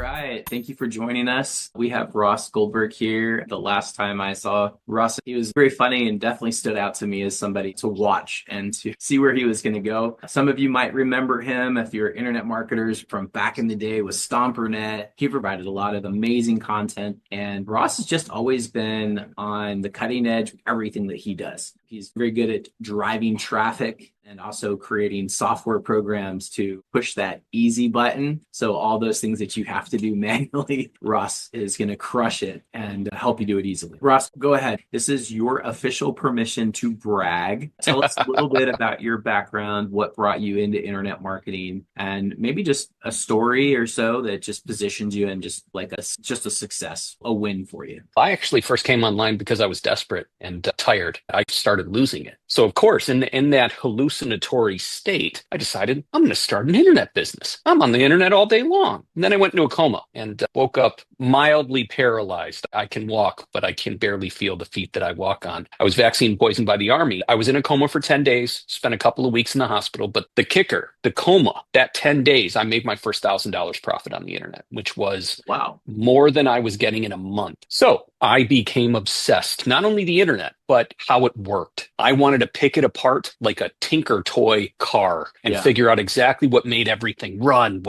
right. Thank you for joining us. We have Ross Goldberg here. The last time I saw Ross, he was very funny and definitely stood out to me as somebody to watch and to see where he was going to go. Some of you might remember him if you're internet marketers from back in the day with Stompernet. He provided a lot of amazing content, and Ross has just always been on the cutting edge of everything that he does. He's very good at driving traffic and also creating software programs to push that easy button. So all those things that you have to do manually, Ross is going to crush it and help you do it easily. Ross, go ahead. This is your official permission to brag. Tell us a little bit about your background, what brought you into internet marketing, and maybe just a story or so that just positions you in just like just a success, a win for you. I actually first came online because I was desperate and tired. I started losing it. So of course, in that hallucinatory state, I decided I'm going to start an internet business. I'm on the internet all day long. And then I went into a coma and woke up mildly paralyzed. I can walk, but I can barely feel the feet that I walk on. I was vaccine poisoned by the army. I was in a coma for 10 days, spent a couple of weeks in the hospital. But the kicker, the coma, that 10 days, I made my first $1,000 profit on the internet, which was Wow, more than I was getting in a month. So I became obsessed, not only the internet, but how it worked. I wanted to pick it apart like a tinker toy car and figure out exactly what made everything run,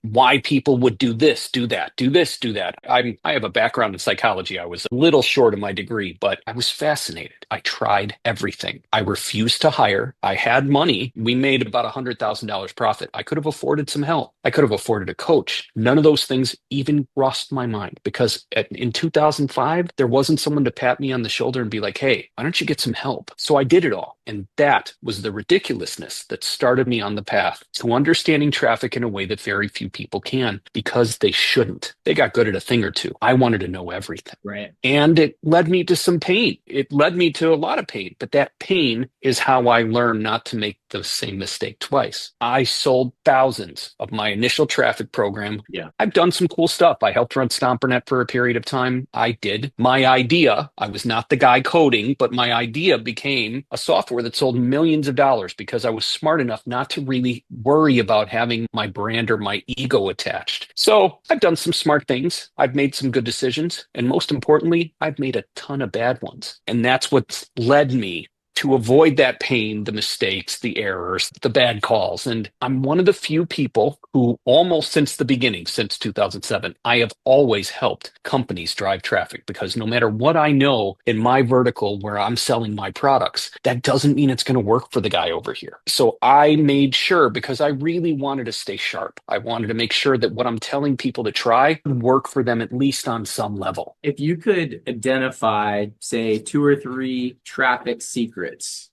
why people would do this, do that, do this, do that. I have a background in psychology. I was a little short of my degree, but I was fascinated. I tried everything. I refused to hire. I had money. We made about $100,000 profit. I could have afforded some help. I could have afforded a coach. None of those things even crossed my mind because in 2005, there wasn't someone to pat me on the shoulder and be like, hey, why don't you get some help? So I did it all. And that was the ridiculousness that started me on the path to understanding traffic in a way that very few people can because they shouldn't. They got good at a thing or two. I wanted to know everything. right. And it led me to some pain. It led me to a lot of pain, but that pain is how I learned not to make the same mistake twice. I sold thousands of my initial traffic program. Yeah. I've done some cool stuff. I helped run Stompernet for a period of time. I did. My idea, I was not the guy coding, but my idea became a software that sold millions of dollars because I was smart enough not to really worry about having my brand or my ego attached. So I've done some smart things. I've made some good decisions. And most importantly, I've made a ton of bad ones. And that's what's led me to avoid that pain, the mistakes, the errors, the bad calls. And I'm one of the few people who almost since the beginning, since 2007, I have always helped companies drive traffic because no matter what I know in my vertical where I'm selling my products, that doesn't mean it's going to work for the guy over here. So I made sure because I really wanted to stay sharp. I wanted to make sure that what I'm telling people to try would work for them at least on some level. If you could identify, say, 2 or 3 traffic secrets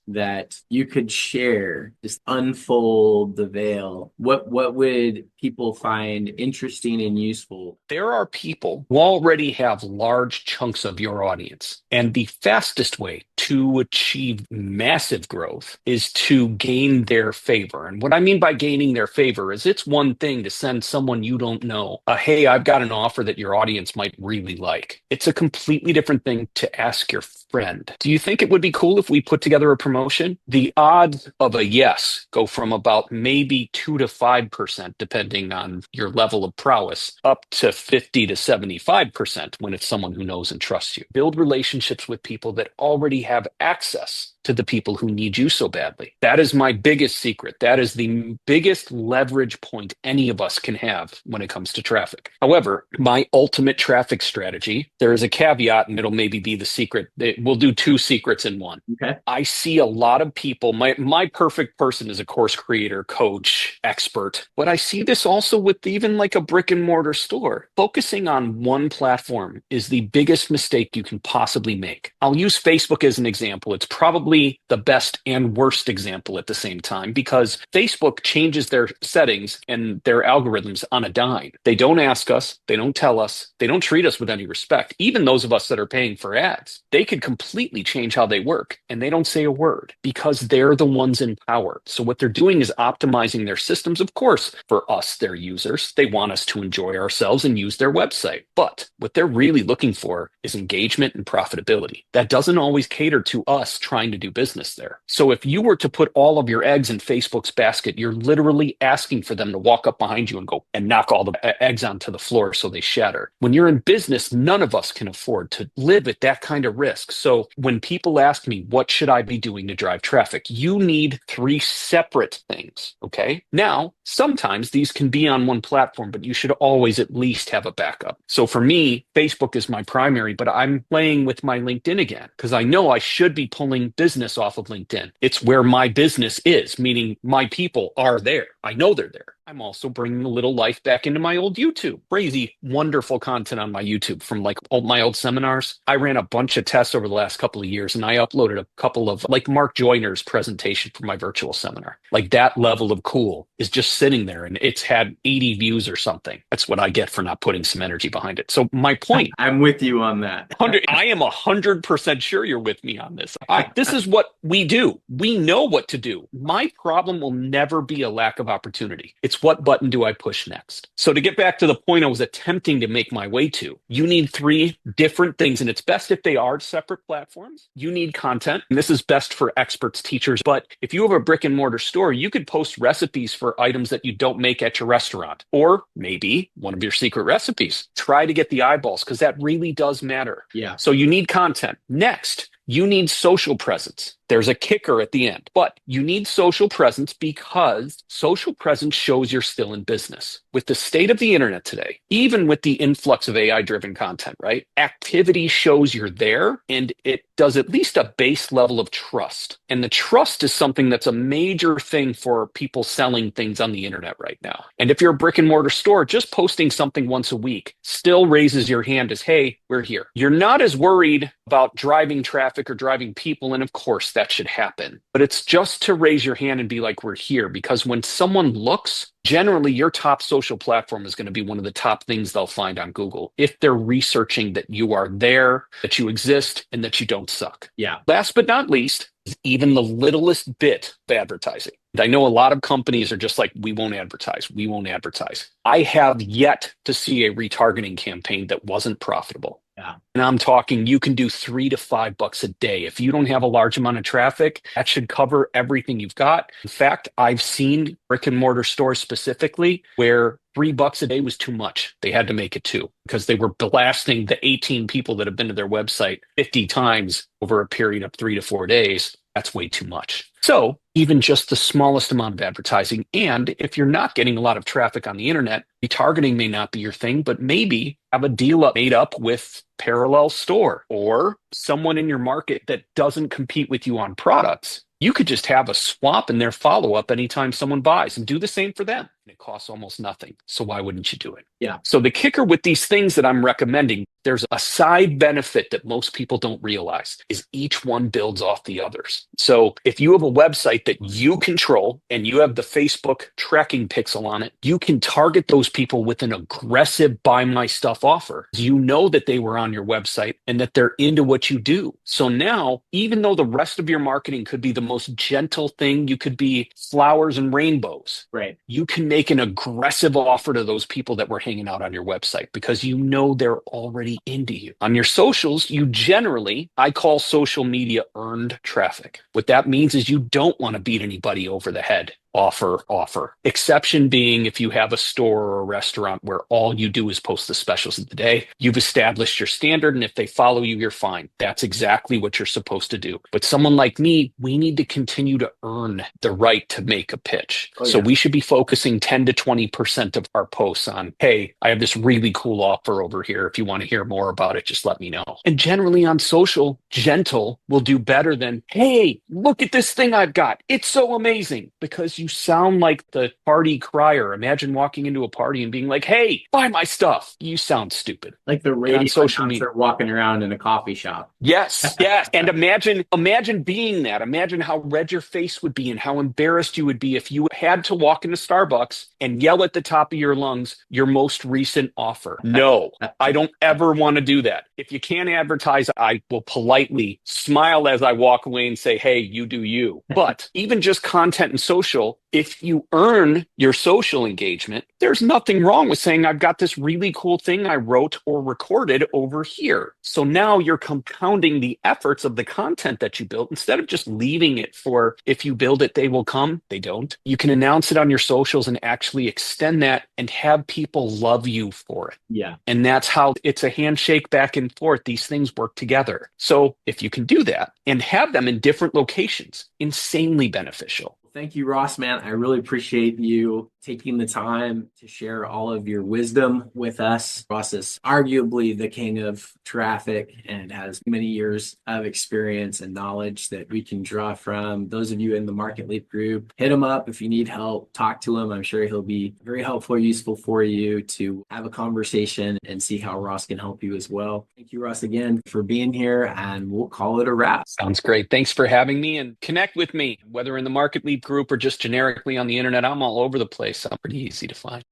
that you could share, just unfold the veil, what would people find interesting and useful? There are people who already have large chunks of your audience, and the fastest way to achieve massive growth is to gain their favor. And what I mean by gaining their favor is it's one thing to send someone you don't know, hey, I've got an offer that your audience might really like. It's a completely different thing to ask your friend, do you think it would be cool if we put together a promotion? The odds of a yes go from about maybe 2 to 5%, depending on your level of prowess, up to 50 to 75% when it's someone who knows and trusts you. Build relationships with people that already have access to the people who need you so badly. That is my biggest secret. That is the biggest leverage point any of us can have when it comes to traffic. However, my ultimate traffic strategy, there is a caveat, and it'll maybe be the secret. We'll do 2 secrets in one. Okay. I see a lot of people, my perfect person is a course creator, coach, expert, but I see this also with even like a brick and mortar store. Focusing on one platform is the biggest mistake you can possibly make. I'll use Facebook as an example. It's probably the best and worst example at the same time because Facebook changes their settings and their algorithms on a dime. They don't ask us, they don't tell us, they don't treat us with any respect. Even those of us that are paying for ads, they could completely change how they work and they don't say a word because they're the ones in power. So what they're doing is optimizing their systems. Of course, for us, their users, they want us to enjoy ourselves and use their website. But what they're really looking for is engagement and profitability. That doesn't always cater to us trying to to do business there. So if you were to put all of your eggs in Facebook's basket, you're literally asking for them to walk up behind you and go and knock all the eggs onto the floor so they shatter. When you're in business, none of us can afford to live at that kind of risk. So when people ask me, what should I be doing to drive traffic? You need three separate things. Okay. Now, sometimes these can be on one platform, but you should always at least have a backup. So for me, Facebook is my primary, but I'm playing with my LinkedIn again because I know I should be pulling business off of LinkedIn. It's where my business is, meaning my people are there. I know they're there. I'm also bringing a little life back into my old YouTube. Crazy, wonderful content on my YouTube from like my old seminars. I ran a bunch of tests over the last couple of years, and I uploaded a couple of like Mark Joyner's presentation for my virtual seminar. Like that level of cool is just sitting there, and it's had 80 views or something. That's what I get for not putting some energy behind it. So my point, I'm with you on that. I am 100% sure you're with me on this. This is what we do. We know what to do. My problem will never be a lack of opportunity. It's what button do I push next? So to get back to the point I was attempting to make my way to, you need three different things, and it's best if they are separate platforms. You need content, and this is best for experts, teachers, but if you have a brick and mortar store, you could post recipes for items that you don't make at your restaurant, or maybe one of your secret recipes. Try to get the eyeballs because that really does matter. Yeah. So you need content. Next, you need social presence. There's a kicker at the end, but you need social presence because social presence shows you're still in business. With the state of the internet today, even with the influx of AI-driven content, right? Activity shows you're there, and it does at least a base level of trust. And the trust is something that's a major thing for people selling things on the internet right now. And if you're a brick and mortar store, just posting something once a week still raises your hand as, hey, we're here. You're not as worried about driving traffic or driving people, and of course, that should happen. But it's just to raise your hand and be like, we're here. Because when someone looks, generally your top social platform is going to be one of the top things they'll find on Google if they're researching that you are there, that you exist, and that you don't suck. Yeah. Last but not least, is even the littlest bit of advertising. I know a lot of companies are just like, we won't advertise. We won't advertise. I have yet to see a retargeting campaign that wasn't profitable. Yeah. And I'm talking, you can do $3 to $5 a day. If you don't have a large amount of traffic, that should cover everything you've got. In fact, I've seen brick and mortar stores specifically where $3 a day was too much. They had to make it two because they were blasting the 18 people that have been to their website 50 times over a period of 3 to 4 days. That's way too much. So even just the smallest amount of advertising, and if you're not getting a lot of traffic on the internet, retargeting may not be your thing, but maybe have a deal made up with parallel store or someone in your market that doesn't compete with you on products. You could just have a swap in their follow-up anytime someone buys and do the same for them. And it costs almost nothing. So why wouldn't you do it? Yeah. So the kicker with these things that I'm recommending, there's a side benefit that most people don't realize is each one builds off the others. So if you have a website that you control and you have the Facebook tracking pixel on it, you can target those people with an aggressive buy my stuff offer. You know that they were on your website and that they're into what you do. So now, even though the rest of your marketing could be the most gentle thing, you could be flowers and rainbows. Right. You can make an aggressive offer to those people that were hanging out on your website because you know they're already into you. On your socials, you generally, I call social media earned traffic. What that means is you don't want to beat anybody over the head. Offer. Exception being if you have a store or a restaurant where all you do is post the specials of the day, you've established your standard, and if they follow you, you're fine. That's exactly what you're supposed to do. But someone like me, we need to continue to earn the right to make a pitch. So we should be focusing 10 to 20% of our posts on, hey, I have this really cool offer over here. If you want to hear more about it, just let me know. And generally on social, gentle will do better than, hey, look at this thing I've got. It's so amazing, because you sound like the party crier. Imagine walking into a party and being like, hey, buy my stuff. You sound stupid. Like the radio on social media, walking around in a coffee shop. Yes. And imagine being that. Imagine how red your face would be and how embarrassed you would be if you had to walk into Starbucks and yell at the top of your lungs your most recent offer. No, I don't ever want to do that. If you can't advertise, I will politely smile as I walk away and say, hey, you do you. But even just content and social, social, if you earn your social engagement, there's nothing wrong with saying, I've got this really cool thing I wrote or recorded over here. So now you're compounding the efforts of the content that you built instead of just leaving it for if you build it, they will come. They don't. You can announce it on your socials and actually extend that and have people love you for it. Yeah. And that's how it's a handshake back and forth. These things work together. So if you can do that and have them in different locations, insanely beneficial. Thank you, Ross, man. I really appreciate you taking the time to share all of your wisdom with us. Ross is arguably the king of traffic and has many years of experience and knowledge that we can draw from. Those of you in the Market Leap group, hit him up if you need help. Talk to him. I'm sure he'll be very helpful or useful for you to have a conversation and see how Ross can help you as well. Thank you, Ross, again for being here, and we'll call it a wrap. Sounds great. Thanks for having me, and connect with me, whether in the Market Leap group or just generically on the internet. I'm all over the place. I'm pretty easy to find.